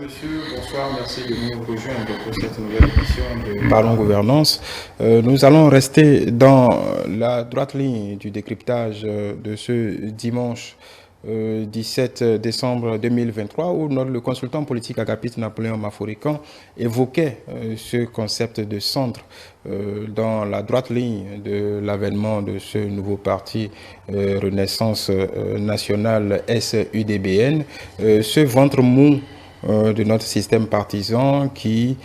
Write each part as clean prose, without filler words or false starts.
monsieur, bonsoir, merci de nous rejoindre pour cette nouvelle émission de Parlons Gouvernance. Nous allons rester dans la droite ligne du décryptage de ce dimanche 17 décembre 2023 où le consultant politique Agapit Napoléon Maforican évoquait ce concept de centre dans la droite ligne de l'avènement de ce nouveau parti Renaissance nationale SUDBN, ce ventre mou de notre système partisan qui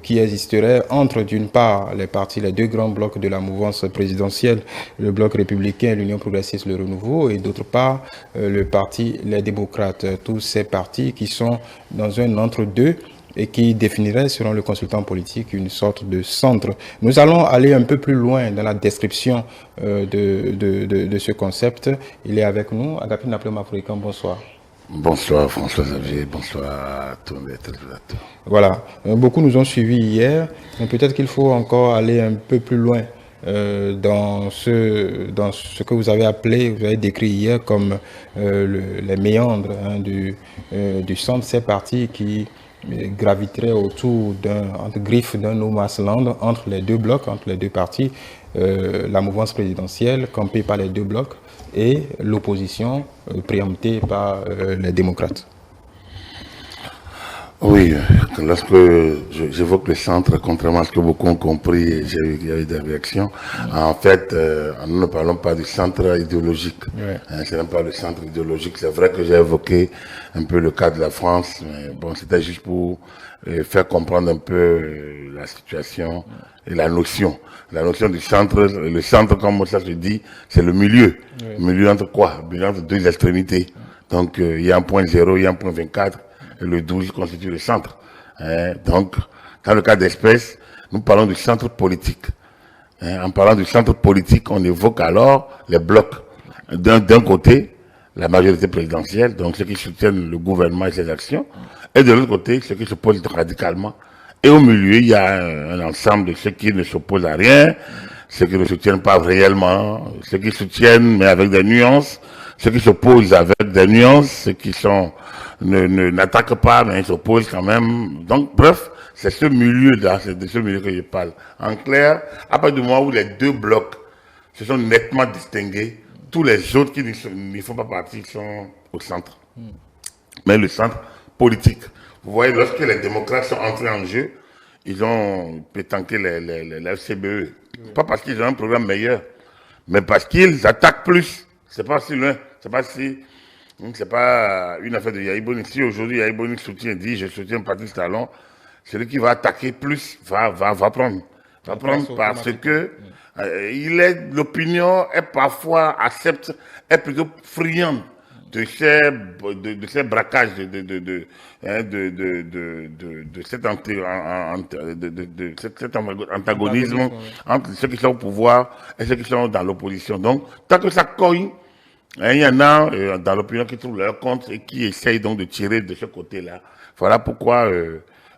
existerait entre d'une part les deux grands blocs de la mouvance présidentielle, le bloc républicain, l'Union progressiste, le Renouveau, et d'autre part le parti Les Démocrates. Tous ces partis qui sont dans un entre-deux et qui définirait, selon le consultant politique, une sorte de centre. Nous allons aller un peu plus loin dans la description de ce concept. Il est avec nous, Agapit Napoléon Maforican, bonsoir. Bonsoir François-Xavier, bonsoir à tous les téléspectateurs. Voilà, beaucoup nous ont suivis hier, mais peut-être qu'il faut encore aller un peu plus loin dans ce que vous avez décrit hier comme les méandres du centre, ces partis qui graviteraient autour entre griffes d'un no man's land, entre les deux blocs, entre les deux partis, la mouvance présidentielle campée par les deux blocs et l'opposition préemptée par les démocrates. Oui, lorsque j'évoque le centre, contrairement à ce que beaucoup ont compris, il y a eu des réactions. En fait, nous ne parlons pas du centre idéologique. Ouais. Ce n'est pas le centre idéologique. C'est vrai que j'ai évoqué un peu le cas de la France, mais bon, c'était juste pour faire comprendre un peu la situation et la notion. La notion du centre, le centre, comme ça se dit, c'est le milieu. Oui. Milieu entre quoi? Le milieu entre deux extrémités. Donc, il y a un point 0, il y a un point 24. Et le 12 constitue le centre. Donc, dans le cas d'espèce, nous parlons du centre politique. En parlant du centre politique, on évoque alors les blocs. D'un côté, la majorité présidentielle, donc ceux qui soutiennent le gouvernement et ses actions, et de l'autre côté, ceux qui s'opposent radicalement. Et au milieu, il y a un ensemble de ceux qui ne s'opposent à rien, ceux qui ne soutiennent pas réellement, ceux qui soutiennent mais avec des nuances, ceux qui s'opposent avec des nuances, ceux qui n'attaquent pas, mais ils s'opposent quand même. Donc, bref, c'est ce milieu-là, c'est de ce milieu que je parle. En clair, à partir du moment où les deux blocs se sont nettement distingués, tous les autres qui n'y font pas partie sont au centre. Mais le centre politique. Vous voyez, lorsque les démocrates sont entrés en jeu, ils ont pétanqué la FCBE. Pas parce qu'ils ont un programme meilleur, mais parce qu'ils attaquent plus. C'est pas si loin, c'est pas une affaire de Yahi Boni. Si aujourd'hui Yahi Boni dit je soutiens Patrice Talon, celui qui va attaquer plus va prendre. Va prendre parce que l'opinion est parfois est plutôt friande de ces braquages, de cet antagonisme entre ceux qui sont au pouvoir et ceux qui sont dans l'opposition. Donc, tant que ça cogne, il y en a dans l'opinion qui trouvent leur compte et qui essayent donc de tirer de ce côté-là. Voilà pourquoi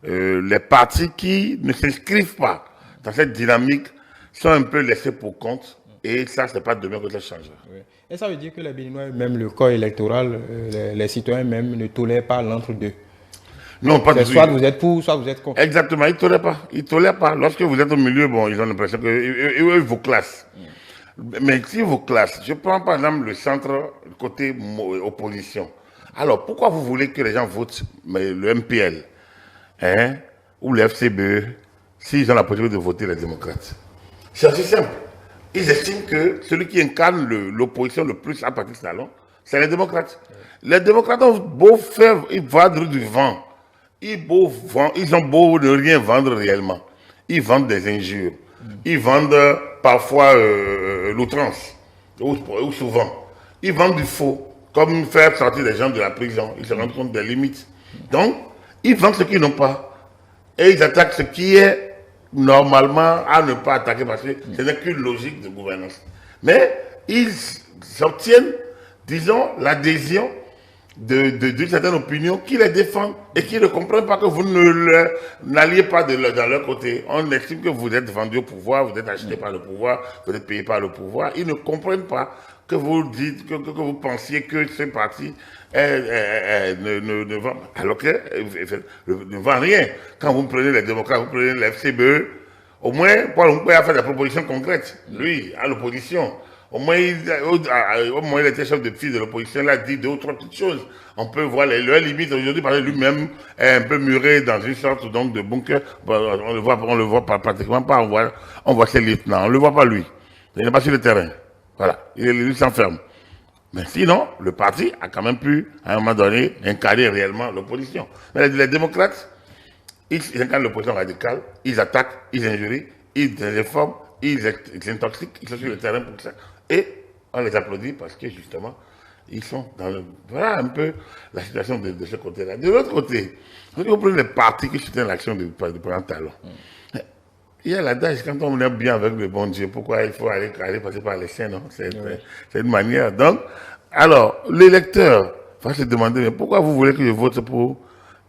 les partis qui ne s'inscrivent pas dans cette dynamique sont un peu laissés pour compte. Et ça, c'est pas demain que ça changera. Oui. Et ça veut dire que les Béninois, même le corps électoral, les citoyens même ne tolèrent pas l'entre-deux. Non, pas du tout. Soit vous êtes pour, soit vous êtes contre. Exactement, ils ne tolèrent pas. Ils ne tolèrent pas. Lorsque vous êtes au milieu, bon, ils ont l'impression qu'ils vous classent. Mais si vous classent, je prends par exemple le centre côté opposition. Alors, pourquoi vous voulez que les gens votent le MPL ou le FCBE s'ils ont la possibilité de voter les démocrates? C'est assez simple. Ils estiment que celui qui incarne l'opposition le plus à Patrice Talon, c'est les démocrates. Les démocrates ont beau faire vendre du vent. Ils ont beau ne rien vendre réellement. Ils vendent des injures. Ils vendent parfois l'outrance, ou souvent. Ils vendent du faux, comme faire sortir des gens de la prison. Ils se rendent compte des limites. Donc, ils vendent ce qu'ils n'ont pas. Et ils attaquent ce qui est normalement à ne pas attaquer parce que ce n'est qu'une logique de gouvernance. Mais ils obtiennent, disons, l'adhésion d'une certaine opinion qui les défendent et qui ne comprennent pas que vous n'alliez pas dans leur côté. On estime que vous êtes vendu au pouvoir, vous êtes acheté par le pouvoir, vous êtes payé par le pouvoir. Ils ne comprennent pas que vous dites, que vous pensiez que ce parti ne vend, alors que ne vend rien. Quand vous prenez les démocrates, vous prenez les FCBE, au moins, Paul Onkwe a fait des propositions concrètes, lui, à l'opposition. Au moins, il était chef de file de l'opposition, il a dit 2 ou 3 petites choses. On peut voir leurs limites aujourd'hui, parce que lui-même est un peu muré dans une sorte donc, de bunker. On le voit pas, pratiquement pas, on voit ses lieutenants, on ne le voit pas lui. Il n'est pas sur le terrain. Voilà, il s'enferme. Mais sinon, le parti a quand même pu, à un moment donné, incarner réellement l'opposition. Mais les démocrates, ils incarnent l'opposition radicale, ils attaquent, ils injurient, ils informent, ils intoxiquent, ils sont sur le terrain pour ça. Et on les applaudit parce que justement, ils sont dans le... Voilà un peu la situation de ce côté-là. De l'autre côté, vous prenez les partis qui soutiennent l'action du président Talon. Il y a l'adage, quand on est bien avec le bon Dieu, pourquoi il faut aller passer par les saints, non? C'est une manière. Donc, alors, l'électeur va se demander, mais pourquoi vous voulez que je vote pour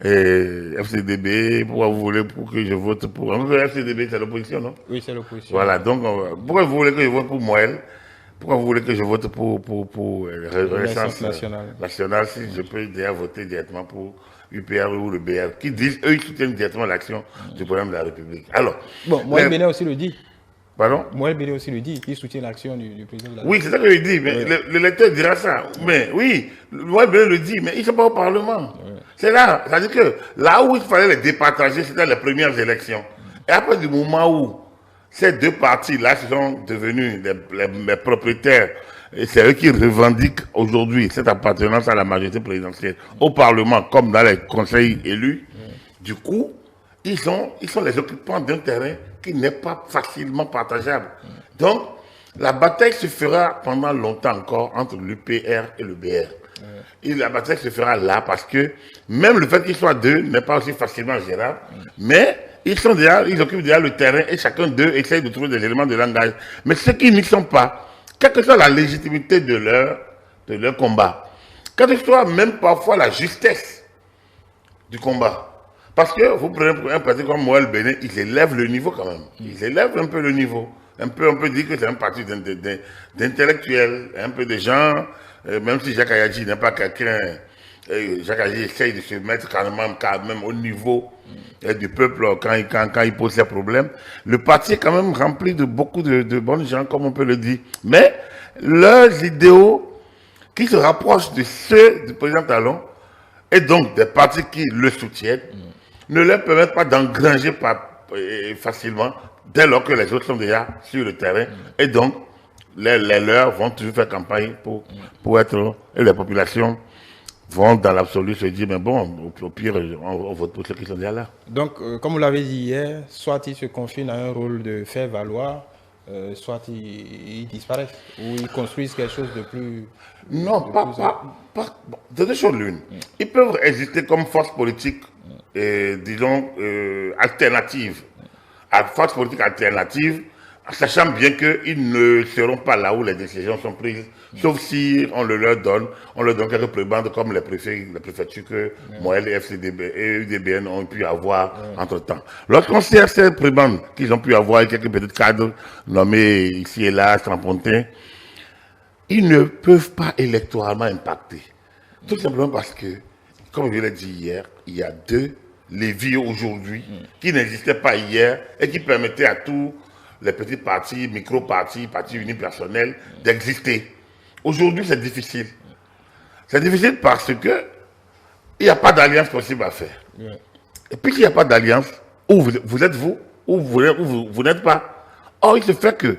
FCDB, pourquoi vous voulez que je vote pour... FCDB, c'est l'opposition, non? Oui, c'est l'opposition. Voilà, donc, pourquoi vous voulez que je vote pour Moël? Pourquoi vous voulez que je vote pour Renaissance nationale si je peux déjà voter directement pour UPR ou le BR, qui disent, eux, ils soutiennent directement l'action du président de la République. Alors... Bon, Moël Bénet aussi le dit. Pardon? Moël Bénet aussi le dit, il soutient l'action du président de la République. Oui, c'est ça que je dis, mais l'électeur dira ça. Mais oui, Moël Bénet le dit, mais ils ne sont pas au Parlement. C'est là, c'est-à-dire que là où il fallait les départager, c'était les premières élections. Et après du moment où ces 2 partis-là sont devenus les propriétaires, et c'est eux qui revendiquent aujourd'hui cette appartenance à la majorité présidentielle au Parlement, comme dans les conseils élus, du coup, ils sont les occupants d'un terrain qui n'est pas facilement partageable. Donc, la bataille se fera pendant longtemps encore entre l'UPR et le BR. Et la bataille se fera là parce que même le fait qu'ils soient 2 n'est pas aussi facilement gérable, mais ils occupent déjà le terrain et chacun d'eux essaye de trouver des éléments de langage. Mais ceux qui n'y sont pas, quelle que soit la légitimité de leur combat, quelle que soit même parfois la justesse du combat, parce que vous prenez un parti comme Moël Bénet, ils élèvent le niveau quand même. Ils élèvent un peu le niveau. On peut dire que c'est un parti d'intellectuels, un peu de gens, même si Jacques Ayadji n'est pas quelqu'un... Jacques Ayadji essaye de se mettre quand même au niveau du peuple quand il pose ses problèmes. Le parti est quand même rempli de beaucoup de bonnes gens, comme on peut le dire. Mais leurs idéaux qui se rapprochent de ceux du président Talon, et donc des partis qui le soutiennent, ne leur permettent pas d'engranger facilement dès lors que les autres sont déjà sur le terrain. Et donc, les leurs vont toujours faire campagne pour être... Et les populations vont dans l'absolu se dire, mais bon, au pire, on vote pour ceux qui sont déjà là. Donc, comme vous l'avez dit hier, soit ils se confinent à un rôle de faire valoir, soit ils disparaissent, ou ils construisent quelque chose de plus... Non, de 2 choses l'une. Ils peuvent exister comme force politique, disons, alternative. Force politique alternative, sachant bien qu'ils ne seront pas là où les décisions sont prises, sauf si on leur donne quelques prébendes comme les préfectures que Moël et FCDB et UDBN ont pu avoir entre-temps. Lorsqu'on sait ces prébendes qu'ils ont pu avoir, quelques petits cadres nommés ici et là, Trampontin, ils ne peuvent pas électoralement impacter. Tout simplement parce que, comme je l'ai dit hier, il y a 2 leviers aujourd'hui qui n'existaient pas hier et qui permettaient à tous les petits partis, micro-partis, partis unipersonnels d'exister. Aujourd'hui, c'est difficile. C'est difficile parce que il n'y a pas d'alliance possible à faire. Et puis, s'il n'y a pas d'alliance, où vous êtes vous, ou vous n'êtes pas. Or, il se fait que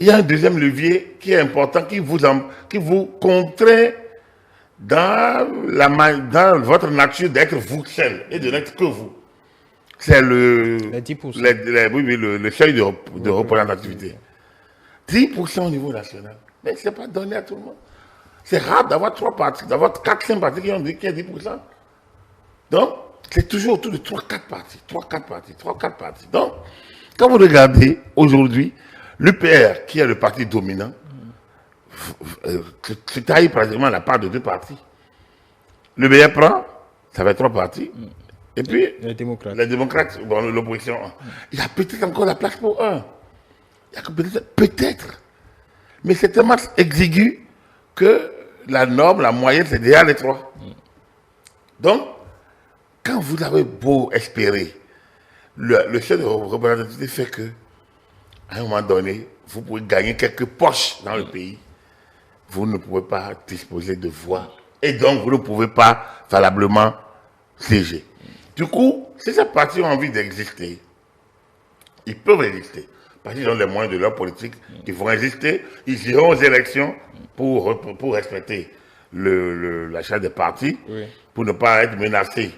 il y a un deuxième levier qui est important, qui vous contraint dans votre nature d'être vous seul et de n'être que vous. C'est le seuil de représentativité. 10% au niveau national. Mais ce n'est pas donné à tout le monde. C'est rare d'avoir 3 partis, d'avoir 4-5 partis qui ont dit qu'il y a 10%. Donc, c'est toujours autour de 3-4 partis. 3-4 partis. Donc, quand vous regardez aujourd'hui, l'UPR, qui est le parti dominant, se taille pratiquement la part de 2 partis. Le BR prend, ça va être 3 partis. Et puis, les démocrates, bon, l'opposition. Il y a peut-être encore la place pour un. Il y a peut-être. Mais c'est tellement exigu que la norme, la moyenne, c'est déjà les 3. Donc, quand vous avez beau espérer, le chef de représentativité fait que, à un moment donné, vous pouvez gagner quelques poches dans le pays. Vous ne pouvez pas disposer de voix. Et donc, vous ne pouvez pas valablement siéger. Du coup, si ces partis ont envie d'exister, ils peuvent exister. Parce qu'ils ont les moyens de leur politique, ils vont exister, ils iront aux élections pour respecter la charte des partis, pour ne pas être menacés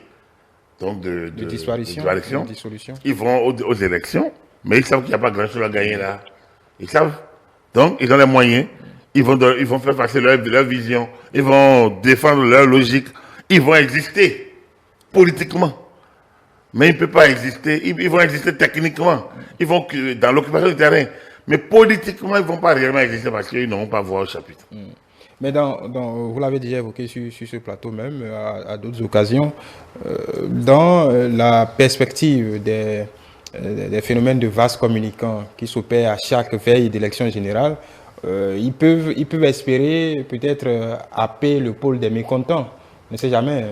donc de disparition. De dissolution. Ils vont aux élections, mais ils savent qu'il n'y a pas grand-chose à gagner là. Ils savent. Donc, ils ont les moyens. Ils vont faire passer leur vision. Ils vont défendre leur logique. Ils vont exister politiquement. Mais ils ne peuvent pas exister. Ils vont exister techniquement. Ils vont dans l'occupation du terrain. Mais politiquement, ils ne vont pas réellement exister parce qu'ils n'auront pas voix au chapitre. Mais vous l'avez déjà évoqué sur ce plateau même, à d'autres occasions, dans la perspective des phénomènes de vases communicants qui s'opèrent à chaque veille d'élection générale, ils peuvent espérer peut-être happer le pôle des mécontents. On ne sait jamais.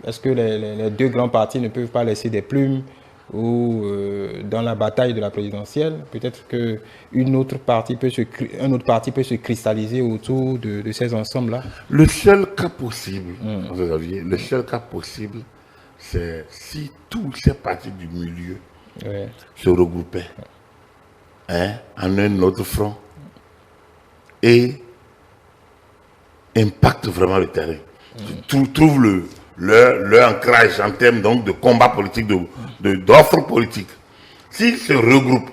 Est-ce que les deux grands partis ne peuvent pas laisser des plumes ou dans la bataille de la présidentielle, peut-être qu'un autre parti peut se cristalliser autour de ces ensembles-là? Le seul cas possible, le seul cas possible, c'est si tous ces partis du milieu se regroupaient en un autre front et impactent vraiment le terrain. Trouvent leur ancrage en termes donc, de combat politique, d'offres politiques. S'ils se regroupent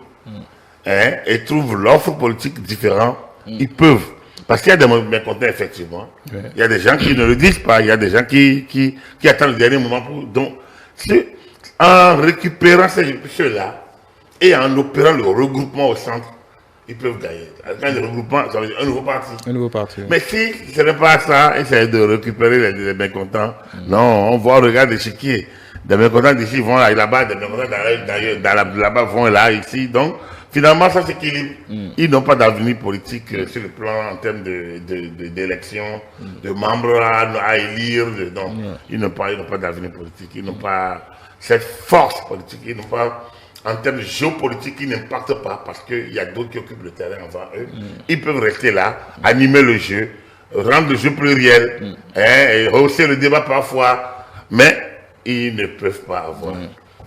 et trouvent l'offre politique différente, ils peuvent. Parce qu'il y a des mécontents, effectivement. Il y a des gens qui ne le disent pas. Il y a des gens qui attendent le dernier moment. Donc, en récupérant ceux-là et en opérant le regroupement au centre, ils peuvent gagner. Quand le regroupement, ça veut dire un nouveau parti. Un nouveau parti. Mais si ce n'est pas ça, essayer de récupérer les mécontents, non, on voit, on regarde l'échiquier. Des mécontents d'ici vont là-bas, des mécontents là-bas vont là, ici. Donc, finalement, ça s'équilibre. Ils n'ont pas d'avenir politique sur le plan en termes d'élection, de membres à élire. Ils n'ont pas d'avenir politique. Ils n'ont pas cette force politique. Ils n'ont pas... En termes géopolitiques, ils n'impactent pas parce qu'il y a d'autres qui occupent le terrain avant eux. Ils peuvent rester là, animer le jeu, rendre le jeu pluriel, et rehausser le débat parfois, mais ils ne peuvent pas avoir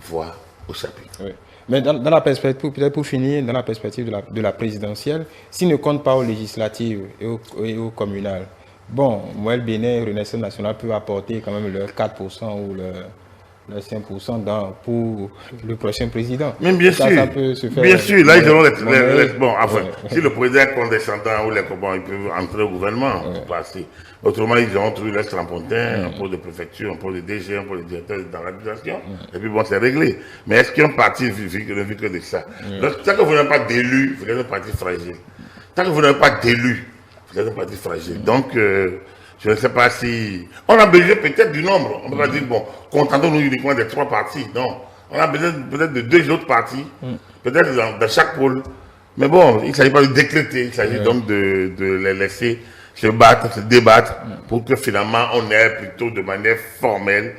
voix au chapitre. Oui. Mais dans la perspective, peut-être pour finir, dans la perspective de la présidentielle, s'ils ne comptent pas aux législatives et aux communales, bon, Moël Bénin, Renaissance nationale peut apporter quand même leur 4% ou leur 5% pour le prochain président. Mais bien sûr, ça peut se faire. Bien sûr, là ils auront si le président est condescendant ou ils peuvent entrer au gouvernement, passer. Autrement, ils auront trouvé leur trampontin, un poste de préfecture, un poste de DG, un poste de directeur dans l'administration, et puis bon, c'est réglé. Mais est-ce qu'un parti ne vit que de ça? Donc, tant que vous n'avez pas d'élu, vous êtes un parti fragile. Tant que vous n'avez pas d'élu, vous êtes un parti fragile. Donc, je ne sais pas si... On a besoin peut-être du nombre. On ne peut pas dire, bon, contentons-nous uniquement des 3 partis. Non. On a besoin peut-être de 2 autres partis, peut-être dans chaque pôle. Mais bon, il ne s'agit pas de décréter, il s'agit donc de les laisser se battre, se débattre, pour que finalement on ait plutôt de manière formelle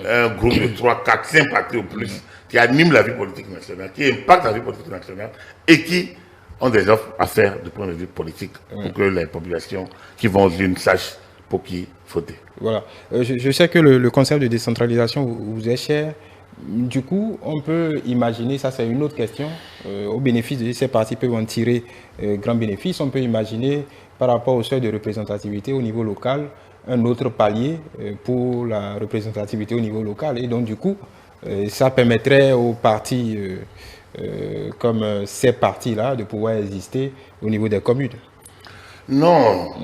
un groupe de 3, 4, 5 partis au plus qui animent la vie politique nationale, qui impactent la vie politique nationale et qui ont des offres à faire du point de vue politique pour que les populations qui vont aux urnes sachent pour qui voter. Voilà. Je sais que le concept de décentralisation vous est cher. Du coup, on peut imaginer, ça c'est une autre question, au bénéfice de ces partis peuvent en tirer grand bénéfice. On peut imaginer, par rapport au seuil de représentativité au niveau local, un autre palier pour la représentativité au niveau local. Et donc, du coup, ça permettrait aux partis comme ces partis-là de pouvoir exister au niveau des communes. Non,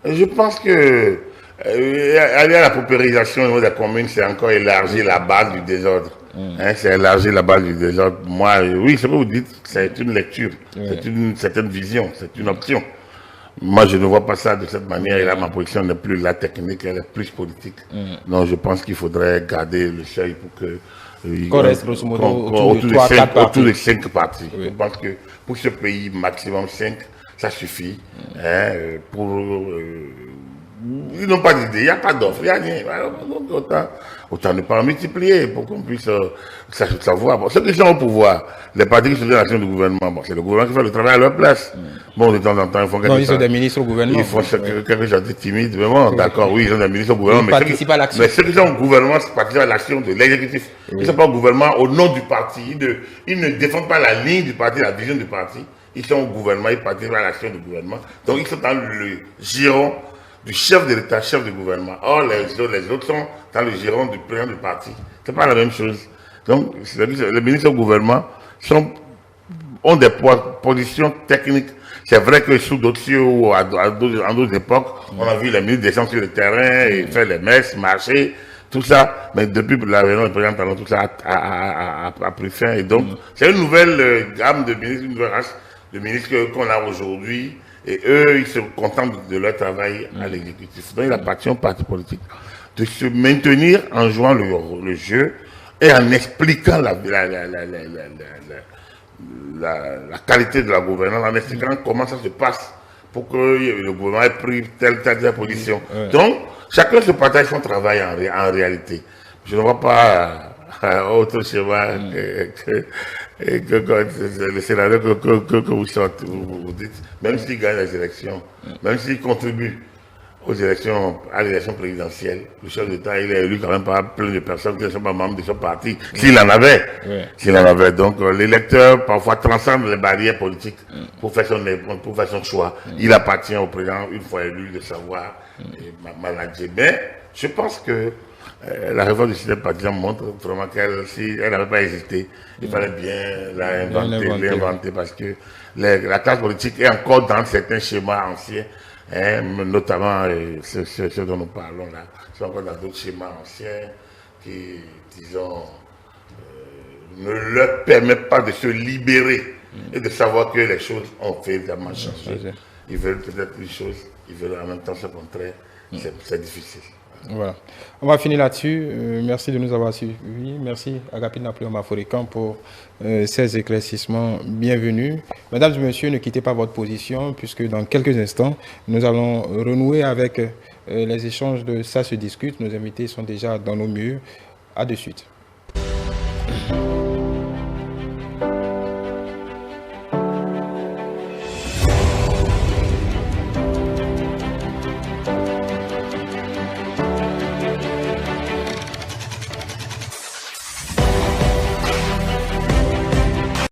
je pense que aller à la paupérisation au niveau des communes, c'est encore élargir la base du désordre. C'est élargir la base du désordre. Moi, oui, ce que vous dites, c'est une lecture, c'est une certaine vision, c'est une option. moi, je ne vois pas ça de cette manière. Et là, ma position n'est plus la technique, elle est plus politique. Donc, je pense qu'il faudrait garder le seuil pour que... Qu'on reste grosso modo autour de 5 partis. Je pense que pour ce pays, maximum 5, ça suffit. Ils n'ont pas d'idée, il n'y a pas d'offre, il n'y a rien. Donc, autant ne pas en multiplier pour qu'on puisse savoir. Bon, ceux qui sont au pouvoir, les partis qui sont dans l'action du gouvernement, bon, c'est le gouvernement qui fait le travail à leur place. Bon, de temps en temps, ils font quelque chose. Non, ils sont des ministres au gouvernement. Ils font quelque chose de timide, mais bon, d'accord, oui, ils sont des ministres au gouvernement. Ils participent à l'action. Mais ceux qui sont au gouvernement, participent à l'action de l'exécutif. Ils ne sont pas au gouvernement au nom du parti. Ils ne défendent pas la ligne du parti, la vision du parti. Ils sont au gouvernement, ils participent à l'action du gouvernement. Donc, ils sont dans le giron du chef de l'État, chef du gouvernement. Or, les autres sont dans le giron du président du parti. Ce n'est pas la même chose. Donc, les ministres au gouvernement ont des positions techniques. C'est vrai que sous d'autres cieux ou à d'autres époques, on a vu les ministres descendre sur le terrain et faire les messes, marcher, tout ça. Mais depuis l'avènement du président Talon, tout ça a pris fin. Et donc, c'est une nouvelle gamme de ministres, une nouvelle race de ministres qu'on a aujourd'hui. Et eux, ils se contentent de leur travail à l'exécutif. Donc, il appartient au parti politique de se maintenir en jouant le jeu et en expliquant la qualité de la gouvernance, en expliquant comment ça se passe pour que le gouvernement ait pris telle position. Donc, chacun se partage son travail en réalité. Je ne vois pas autre schéma que le scénario que vous dites, même s'il gagne les élections, même s'il contribue à l'élection présidentielle, le chef d'État, il est élu quand même par plein de personnes qui ne sont pas membres de son parti, s'il en avait. S'il en avait. Donc, l'électeur, parfois, transcende les barrières politiques pour faire son choix. Il appartient au président, une fois élu, de savoir manager. Mais je pense que la réforme du système partisan montre vraiment si elle n'avait pas hésité, il fallait bien l'inventer parce que la classe politique est encore dans certains schémas anciens, notamment ce dont nous parlons là, c'est encore dans d'autres schémas anciens qui, disons, ne leur permettent pas de se libérer et de savoir que les choses ont véritablement changé. Ils veulent peut-être une chose, ils veulent en même temps ce contraire, c'est difficile. Voilà. On va finir là-dessus. Merci de nous avoir suivis. Merci à Agapit Napoléon Maforican pour ces éclaircissements. Bienvenue. Mesdames et messieurs, ne quittez pas votre position puisque dans quelques instants, nous allons renouer avec les échanges de Ça se discute. Nos invités sont déjà dans nos murs. À de suite.